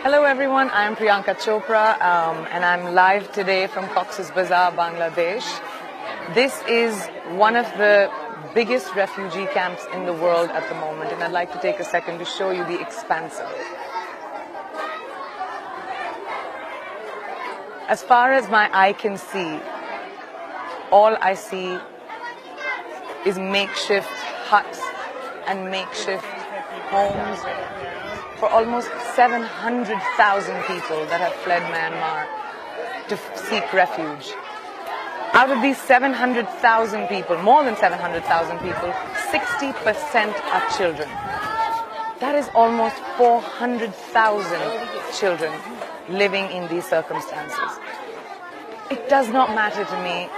Hello everyone, I'm Priyanka Chopra and I'm live today from Cox Bazar, Bangladesh. This is one of the biggest refugee camps in the world at the moment, and I'd like to take a second to show you the expanse of it. As far as my eye can see, all I see is makeshift huts and makeshift homes for almost 700,000 people that have fled Myanmar to seek refuge. Out of these 700,000 people, more than 700,000 people, 60% are children. That is almost 400,000 children living in these circumstances. It does not matter to me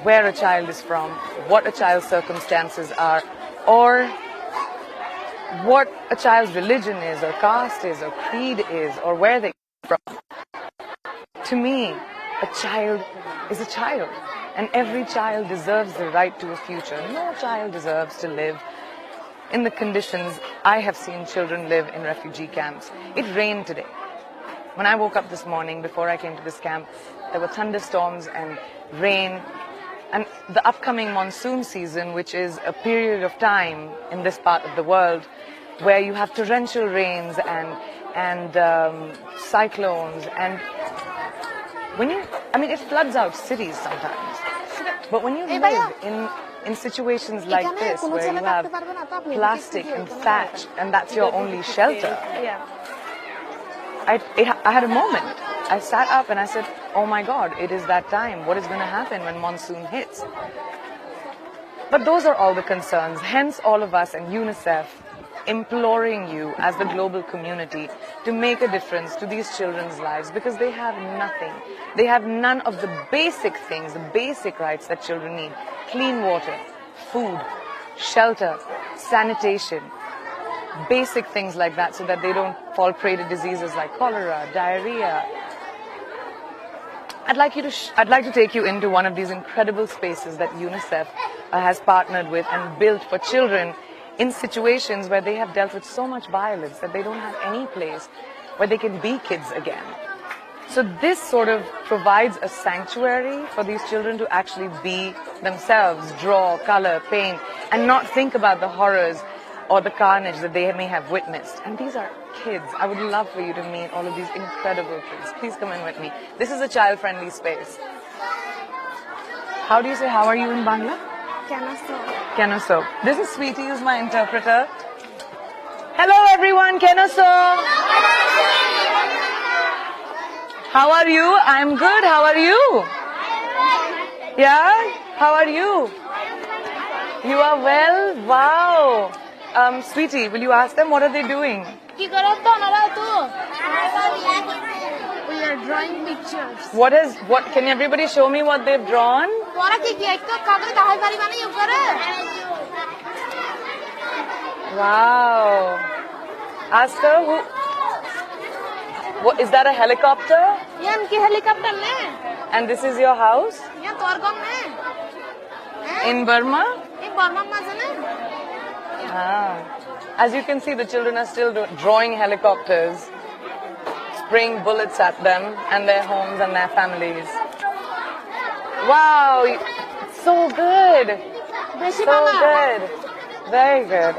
where a child is from, what a child's circumstances are, or what a child's religion is, or caste is, or creed is, or where they come from. To me, a child is a child, and every child deserves the right to a future. No child deserves to live in the conditions I have seen children live in refugee camps. It rained today. When I woke up this morning, before I came to this camp, there were thunderstorms and rain. And the upcoming monsoon season, which is a period of time in this part of the world where you have torrential rains and cyclones, and it floods out cities sometimes. But when you live in situations like this, where you have plastic and thatch, and that's your only shelter, I had a moment. I sat up and I said, oh my God, it is that time. What is going to happen when monsoon hits? But those are all the concerns. Hence all of us and UNICEF imploring you as the global community to make a difference to these children's lives, because they have nothing. They have none of the basic things, the basic rights that children need. Clean water, food, shelter, sanitation, basic things like that, so that they don't fall prey to diseases like cholera, diarrhea. I'd like to take you into one of these incredible spaces that UNICEF has partnered with and built for children in situations where they have dealt with so much violence that they don't have any place where they can be kids again. So this sort of provides a sanctuary for these children to actually be themselves, draw, color, paint, and not think about the horrors or the carnage that they may have witnessed. And these are kids. I would love for you to meet all of these incredible kids. Please come in with me. This is a child-friendly space. How do you say how are you in Bangla? Kenoso. This is Sweetie, who's my interpreter. Hello everyone, Kenoso. How are you? I'm good. How are you? Yeah? How are you? You are well? Wow. Sweetie, will you ask them what are they doing? We are drawing pictures. What can everybody show me what they've drawn? Wow. Ask her what is that, a helicopter? And this is your house? In Burma? As you can see, the children are still drawing helicopters, spraying bullets at them and their homes and their families. Wow, so good. So good. Very good.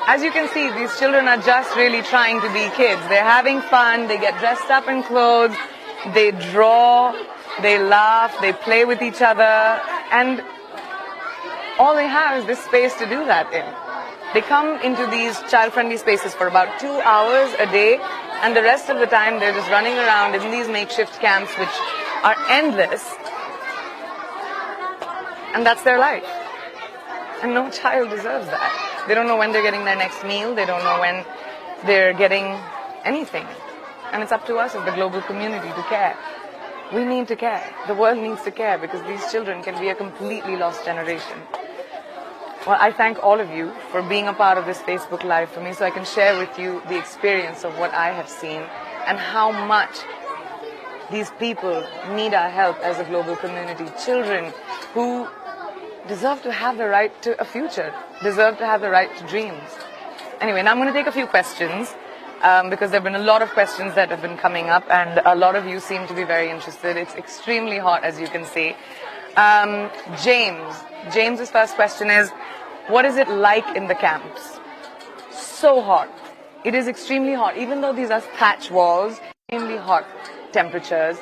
As you can see, these children are just really trying to be kids. They're having fun, they get dressed up in clothes, they draw, they laugh, they play with each other, and all they have is this space to do that in. They come into these child-friendly spaces for about 2 hours a day, and the rest of the time they're just running around in these makeshift camps, which are endless. And that's their life. And no child deserves that. They don't know when they're getting their next meal. They don't know when they're getting anything. And it's up to us as the global community to care. We need to care. The world needs to care, because these children can be a completely lost generation. Well, I thank all of you for being a part of this Facebook Live for me, so I can share with you the experience of what I have seen and how much these people need our help as a global community. Children who deserve to have the right to a future, deserve to have the right to dreams. Anyway, now I'm going to take a few questions because there have been a lot of questions that have been coming up, and a lot of you seem to be very interested. It's extremely hot, as you can see. James's first question is, what is it like in the camps? So hot. It is extremely hot. Even though these are thatch walls, extremely hot temperatures,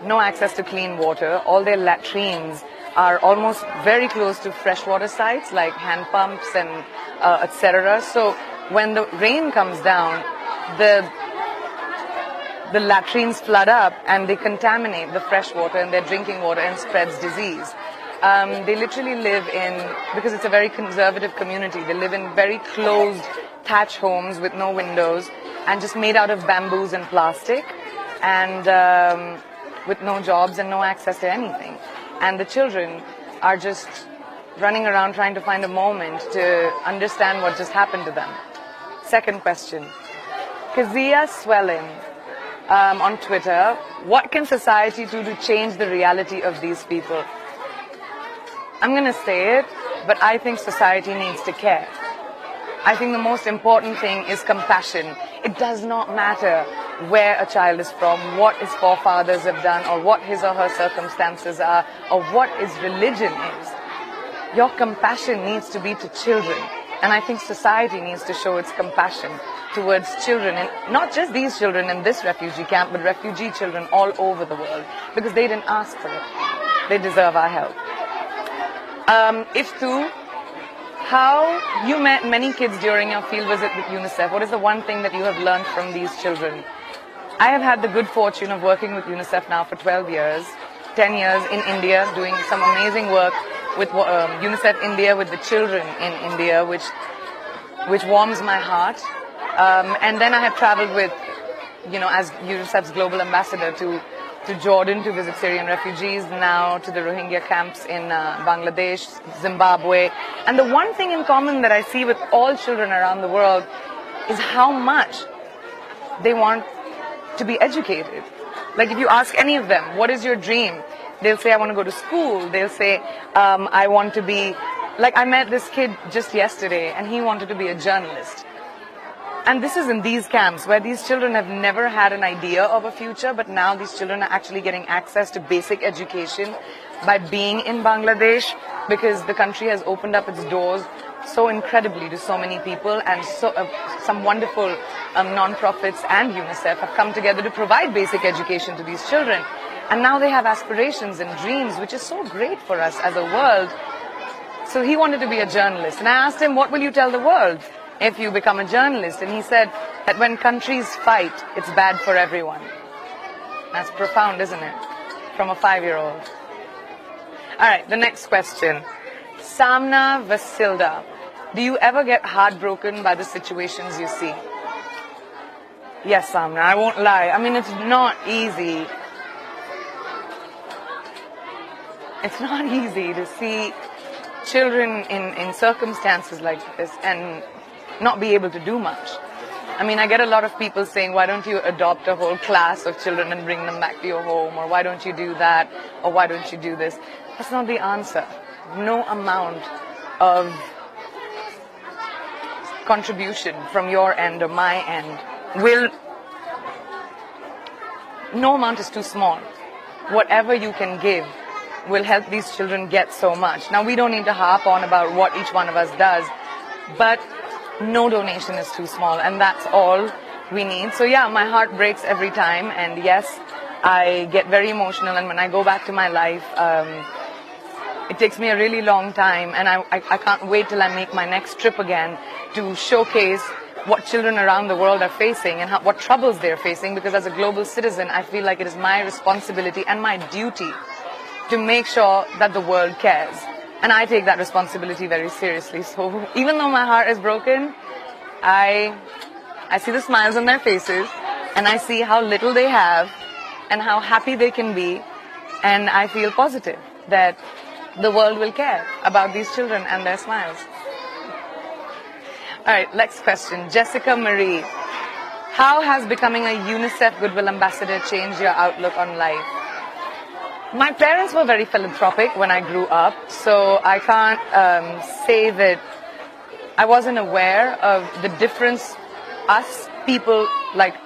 no access to clean water. All their latrines are almost very close to freshwater sites like hand pumps and etc. So when the rain comes down, the latrines flood up and they contaminate the fresh water and their drinking water and spreads disease. They literally live in, because it's a very conservative community, they live in very closed thatch homes with no windows and just made out of bamboos and plastic, and with no jobs and no access to anything. And the children are just running around trying to find a moment to understand what just happened to them. Second question. Kazia Swelling on Twitter, what can society do to change the reality of these people? I'm going to say it, but I think society needs to care. I think the most important thing is compassion. It does not matter where a child is from, what his forefathers have done, or what his or her circumstances are, or what his religion is. Your compassion needs to be to children. And I think society needs to show its compassion towards children, and not just these children in this refugee camp, but refugee children all over the world, because they didn't ask for it. They deserve our help. Iftu, how you met many kids during your field visit with UNICEF. What is the one thing that you have learned from these children? I have had the good fortune of working with UNICEF now for 12 years, 10 years in India, doing some amazing work with UNICEF India, with the children in India, which warms my heart. And then I have traveled with, as UNICEF's global ambassador to Jordan to visit Syrian refugees, now to the Rohingya camps in Bangladesh, Zimbabwe. And the one thing in common that I see with all children around the world is how much they want to be educated. Like if you ask any of them, what is your dream? They'll say, I want to go to school. They'll say, I want to be, like I met this kid just yesterday and he wanted to be a journalist. And this is in these camps where these children have never had an idea of a future, but now these children are actually getting access to basic education by being in Bangladesh, because the country has opened up its doors so incredibly to so many people, and so some wonderful non-profits and UNICEF have come together to provide basic education to these children. And now they have aspirations and dreams, which is so great for us as a world. So he wanted to be a journalist. And I asked him, what will you tell the world if you become a journalist? And he said that when countries fight, it's bad for everyone. That's profound, isn't it? From a 5-year-old. All right, the next question. Samna Vasilda. Do you ever get heartbroken by the situations you see? Yes, Samna, I won't lie. I mean, it's not easy. It's not easy to see children in circumstances like this and not be able to do much. I mean, I get a lot of people saying, why don't you adopt a whole class of children and bring them back to your home? Or why don't you do that? Or why don't you do this? That's not the answer. No amount of contribution from your end or my end no amount is too small. Whatever you can give will help these children get so much. Now, we don't need to harp on about what each one of us does, but no donation is too small, and that's all we need. So yeah, my heart breaks every time, and yes, I get very emotional, and when I go back to my life, it takes me a really long time, and I can't wait till I make my next trip again to showcase what children around the world are facing and what troubles they're facing, because as a global citizen, I feel like it is my responsibility and my duty to make sure that the world cares. And I take that responsibility very seriously. So even though my heart is broken, I see the smiles on their faces, and I see how little they have and how happy they can be, and I feel positive that the world will care about these children and their smiles. All right, next question. Jessica Marie. How has becoming a UNICEF Goodwill Ambassador changed your outlook on life? My parents were very philanthropic when I grew up, so I can't say that I wasn't aware of the difference us, people like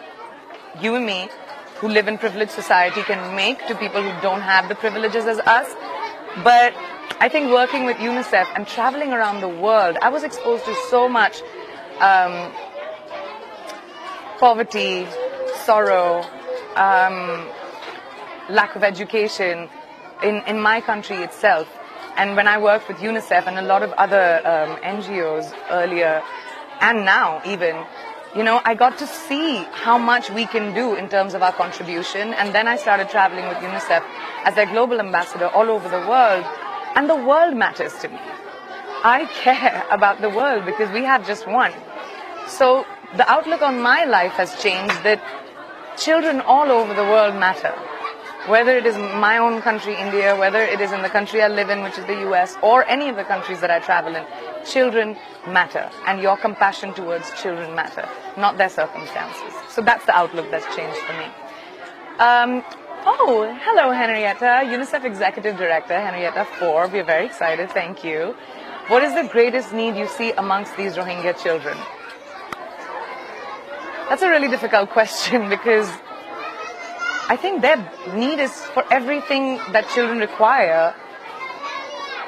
you and me, who live in privileged society, can make to people who don't have the privileges as us. But I think working with UNICEF and traveling around the world, I was exposed to so much poverty, sorrow, lack of education in my country itself. And when I worked with UNICEF and a lot of other NGOs earlier, and now even, you know, I got to see how much we can do in terms of our contribution. And then I started traveling with UNICEF as their global ambassador all over the world. And the world matters to me. I care about the world because we have just one. So the outlook on my life has changed, that children all over the world matter. Whether it is my own country, India, whether it is in the country I live in, which is the US, or any of the countries that I travel in, children matter. And your compassion towards children matter, not their circumstances. So that's the outlook that's changed for me. Oh, hello, Henrietta, UNICEF Executive Director, Henrietta 4. We're very excited, thank you. What is the greatest need you see amongst these Rohingya children? That's a really difficult question because I think their need is for everything that children require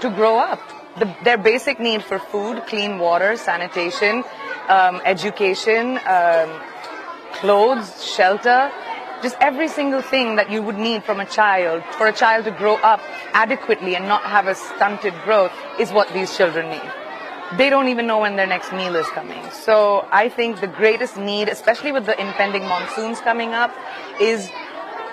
to grow up. Their basic need for food, clean water, sanitation, education, clothes, shelter, just every single thing that you would need from a child, for a child to grow up adequately and not have a stunted growth, is what these children need. They don't even know when their next meal is coming. So I think the greatest need, especially with the impending monsoons coming up, is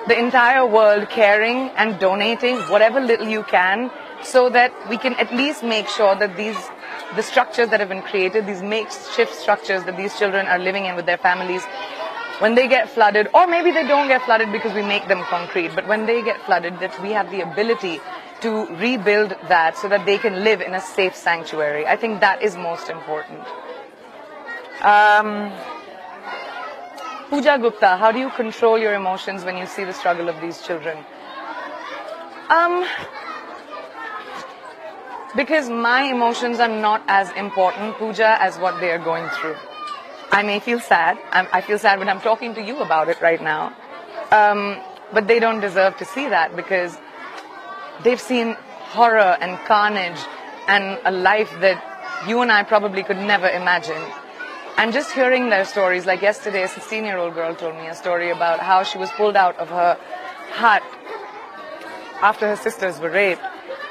the entire world caring and donating whatever little you can, so that we can at least make sure that the structures that have been created, these makeshift structures that these children are living in with their families, when they get flooded, or maybe they don't get flooded because we make them concrete, but when they get flooded, that we have the ability to rebuild that so that they can live in a safe sanctuary. I think that is most important. Pooja Gupta, how do you control your emotions when you see the struggle of these children? Because my emotions are not as important, Pooja, as what they are going through. I may feel sad. I feel sad when I'm talking to you about it right now. But they don't deserve to see that because they've seen horror and carnage and a life that you and I probably could never imagine. And just hearing their stories, like yesterday, a 16-year-old girl told me a story about how she was pulled out of her hut after her sisters were raped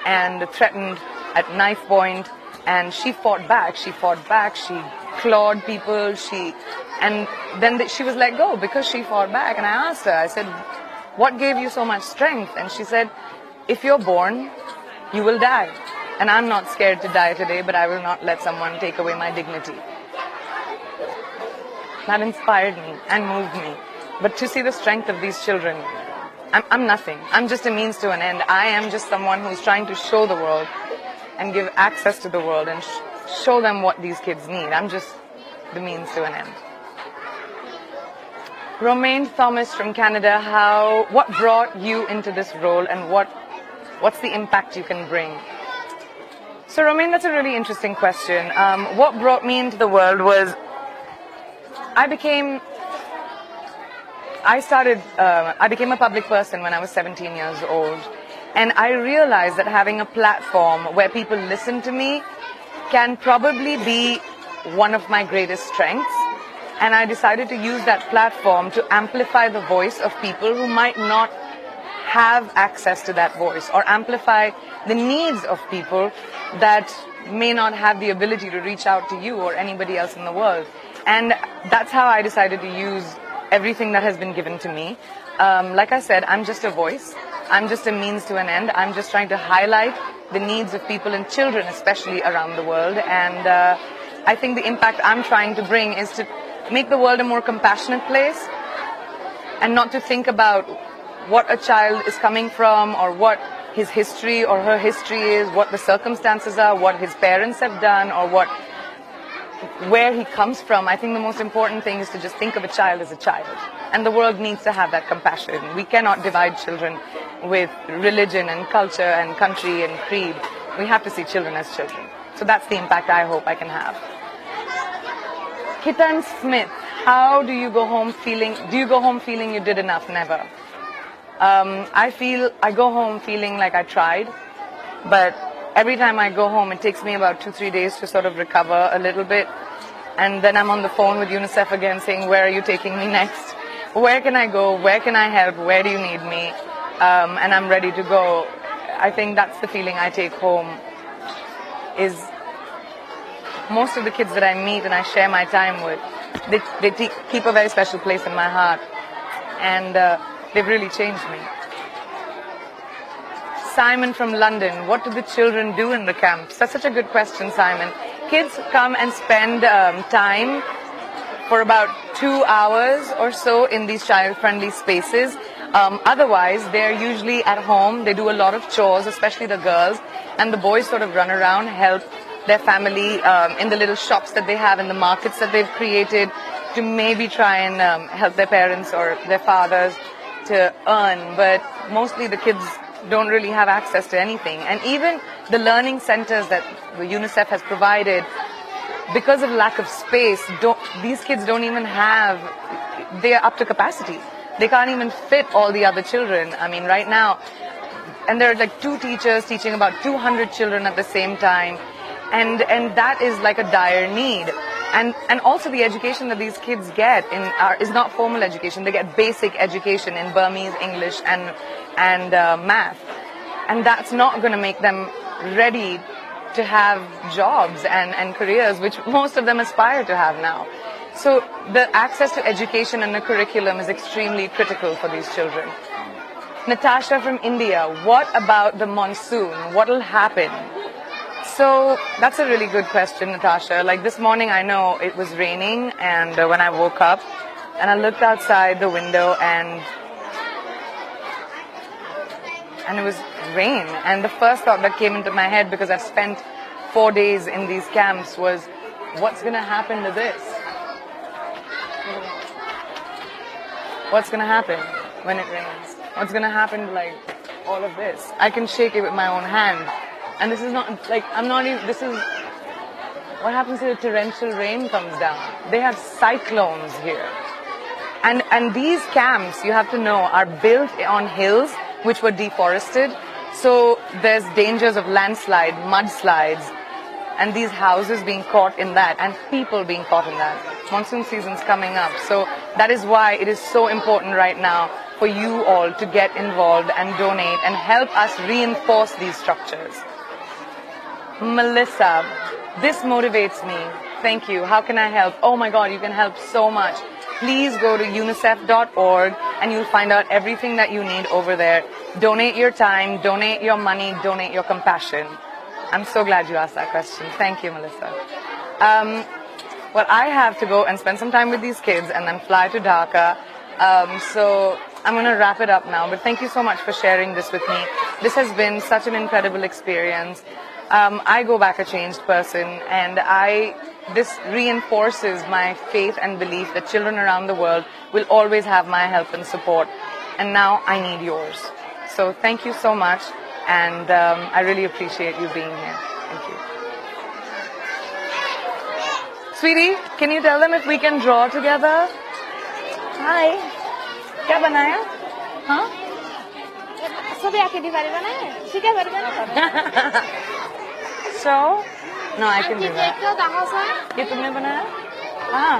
and threatened at knife point, and she fought back, she clawed people, and then she was let go because she fought back. And I asked her, I said, what gave you so much strength? And she said, if you're born, you will die. And I'm not scared to die today, but I will not let someone take away my dignity. That inspired me and moved me. But to see the strength of these children, I'm nothing. I'm just a means to an end. I am just someone who's trying to show the world and give access to the world and show them what these kids need. I'm just the means to an end. Romaine Thomas from Canada, what brought you into this role and what's the impact you can bring? So Romaine, that's a really interesting question. What brought me into the world was I became a public person when I was 17 years old, and I realized that having a platform where people listen to me can probably be one of my greatest strengths. And I decided to use that platform to amplify the voice of people who might not have access to that voice, or amplify the needs of people that may not have the ability to reach out to you or anybody else in the world. And that's how I decided to use everything that has been given to me. Like I said, I'm just a voice. I'm just a means to an end. I'm just trying to highlight the needs of people, and children especially, around the world. And I think the impact I'm trying to bring is to make the world a more compassionate place, and not to think about what a child is coming from, or what his history or her history is, what the circumstances are, what his parents have done, or where he comes from. I think the most important thing is to just think of a child as a child. And the world needs to have that compassion. We cannot divide children with religion and culture and country and creed. We have to see children as children. So that's the impact I hope I can have. Kitan Smith, how do you go home feeling? Do you go home feeling you did enough? Never. I go home feeling like I tried, but every time I go home, it takes me about 2-3 days to sort of recover a little bit. And then I'm on the phone with UNICEF again saying, where are you taking me next? Where can I go? Where can I help? Where do you need me? And I'm ready to go. I think that's the feeling I take home, is most of the kids that I meet and I share my time with, they keep a very special place in my heart. And they've really changed me. Simon from London, what do the children do in the camps? That's such a good question, Simon. Kids come and spend time for about 2 hours or so in these child-friendly spaces. Otherwise, they're usually at home. They do a lot of chores, especially the girls, and the boys sort of run around, help their family in the little shops that they have, in the markets that they've created, to maybe try and help their parents or their fathers to earn. But mostly the kids don't really have access to anything. And even the learning centers that the UNICEF has provided, because of lack of space, these kids don't even have, they're up to capacity. They can't even fit all the other children. I mean, right now, and there are like 2 teachers teaching about 200 children at the same time. And that is like a dire need. And also the education that these kids get is not formal education. They get basic education in Burmese, English, and math. And that's not going to make them ready to have jobs and careers, which most of them aspire to have now. So the access to education and the curriculum is extremely critical for these children. Natasha from India, what about the monsoon? What will happen? So that's a really good question, Natasha. Like this morning, I know it was raining, and when I woke up and I looked outside the window and it was rain. And the first thought that came into my head, because I've spent 4 days in these camps, was what's going to happen to this? What's going to happen when it rains? What's going to happen to like all of this? I can shake it with my own hand. And this is not like, I'm not even, this is what happens if the torrential rain comes down. They have cyclones here. And these camps, you have to know, are built on hills which were deforested. So there's dangers of landslide, mudslides, and these houses being caught in that, and people being caught in that. Monsoon season's coming up. So that is why it is so important right now for you all to get involved and donate and help us reinforce these structures. Melissa, this motivates me. Thank you. How can I help? Oh my God, you can help so much. Please go to unicef.org and you'll find out everything that you need over there. Donate your time, donate your money, donate your compassion. I'm so glad you asked that question. Thank you, Melissa. Well, I have to go and spend some time with these kids and then fly to Dhaka. So I'm going to wrap it up now. But thank you so much for sharing this with me. This has been such an incredible experience. I go back a changed person, and this reinforces my faith and belief that children around the world will always have my help and support. And now I need yours. So thank you so much, and I really appreciate you being here. Thank you. Sweetie, can you tell them if we can draw together? Hi. क्या बनाया? हाँ? सभी आके दीवारें बनाए? ठीक है बनाए? So, no, I can do that. ये तुमने बनाया? हाँ.